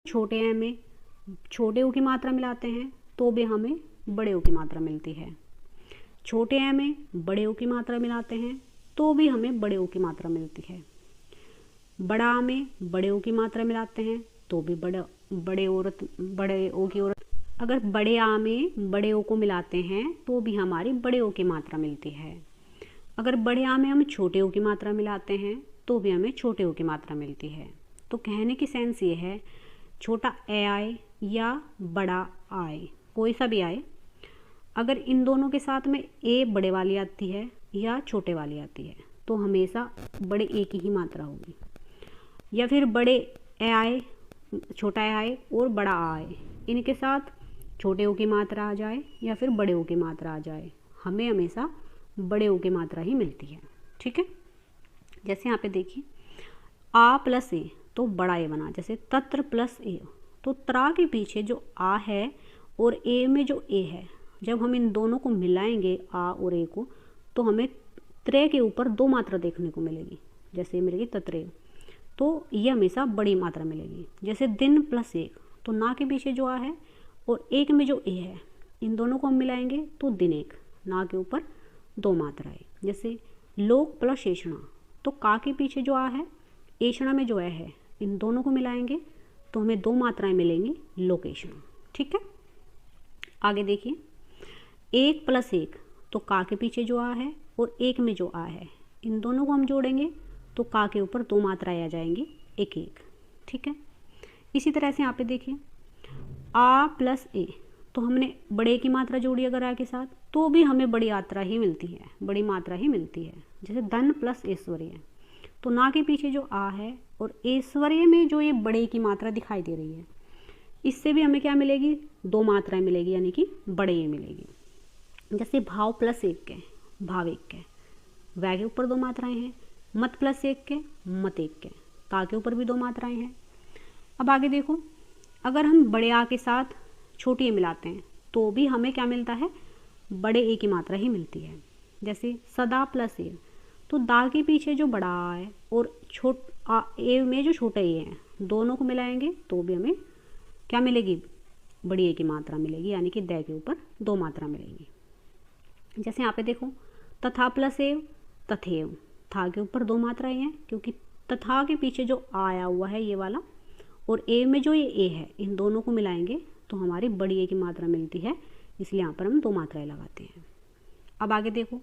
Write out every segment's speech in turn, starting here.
छोटे ए में छोटे ओ की मात्रा मिलाते हैं तो भी हमें बड़े ओ की मात्रा मिलती है। छोटे ए में बड़े ओ की मात्रा मिलाते हैं तो भी हमें बड़े ओ की मात्रा मिलती है। बड़ा आ में बड़े ओ की मात्रा मिलाते हैं तो भी बड़े ओ की औरत। अगर बड़े आ में बड़े ओ को मिलाते हैं तो भी हमारी बड़े ओ की मात्रा मिलती है। अगर बड़े आ में हम छोटे ओ की मात्रा मिलाते हैं तो भी हमें छोटे ओ की मात्रा मिलती है। तो कहने की सेंस ये है, छोटा ए आए या बड़ा आए, कोई सा भी आए, अगर इन दोनों के साथ में ए बड़े वाली आती है या छोटे वाली आती है तो हमेशा बड़े ए की ही मात्रा होगी। या फिर बड़े ए आए, छोटा ए आए और बड़ा आ आए, इनके साथ छोटे ओ की मात्रा आ जाए या फिर बड़े ओ की मात्रा आ जाए, हमें हमेशा बड़े ओ की मात्रा ही मिलती है। ठीक है, जैसे यहाँ पे देखिए आ प्लस ए तो बड़ा ए बना। जैसे तत्र प्लस ए, तो त्रा के पीछे जो आ है और ए में जो ए है, जब हम इन दोनों को मिलाएंगे आ और ए को, तो हमें त्रे के ऊपर दो मात्रा देखने को मिलेगी। जैसे मिलेगी तत्रे, तो ये हमेशा बड़ी मात्रा मिलेगी। जैसे दिन प्लस एक, तो ना के पीछे जो आ है और एक में जो ए है, इन दोनों को हम मिलाएंगे तो दिन एक, ना के ऊपर दो मात्राएं। जैसे लोक प्लस एषणा, तो का के पीछे जो आ है, एषणा में जो ए है, इन दोनों को मिलाएंगे तो हमें दो मात्राएं मिलेंगी, लोकेषणा। ठीक है, आगे देखिए एक प्लस एक, तो का के पीछे जो आ है और एक में जो आ है, इन दोनों को हम जोड़ेंगे तो का के ऊपर दो मात्राएं आ जाएंगी, एक एक। ठीक है, इसी तरह से यहाँ पे देखिए आ प्लस ए, तो हमने बड़े की मात्रा जोड़ी अगर आ के साथ तो भी हमें बड़ी मात्रा ही मिलती है, बड़ी मात्रा ही मिलती है। जैसे धन प्लस ऐश्वर्य, तो ना के पीछे जो आ है और ऐश्वर्य में जो ये बड़े की मात्रा दिखाई दे रही है, इससे भी हमें क्या मिलेगी, दो मात्राएं मिलेगी, यानी कि बड़े मिलेगी। जैसे भाव प्लस एक के, भाव एक के, वै के ऊपर दो मात्राएं हैं। मत प्लस एक के, मत एक के, ता के ऊपर भी दो मात्राएं हैं। अब आगे देखो, अगर हम बड़े आ के साथ छोटी ए मिलाते हैं तो भी हमें क्या मिलता है, बड़े ए की मात्रा ही मिलती है। जैसे सदा प्लस ए, तो दा के पीछे जो बड़ा आ है और ए में जो छोटा ए है, दोनों को मिलाएंगे तो भी हमें क्या मिलेगी, बड़ी ए की मात्रा मिलेगी, यानी कि दै के ऊपर दो मात्रा मिलेगी। जैसे यहाँ पे देखो तथा प्लस एव, तथेव, था के ऊपर दो मात्राएं हैं क्योंकि तथा के पीछे जो आया हुआ है ये वाला और ए में जो ये ए है, इन दोनों को मिलाएंगे तो हमारी बड़ी ए की मात्रा मिलती है, इसलिए यहाँ पर हम दो मात्राएं लगाते हैं। अब आगे देखो,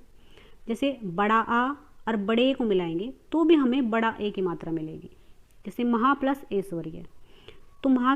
जैसे बड़ा आ और बड़े ए को मिलाएंगे तो भी हमें बड़ा ए की मात्रा मिलेगी। जैसे महा प्लस ऐश्वर्य, तो महा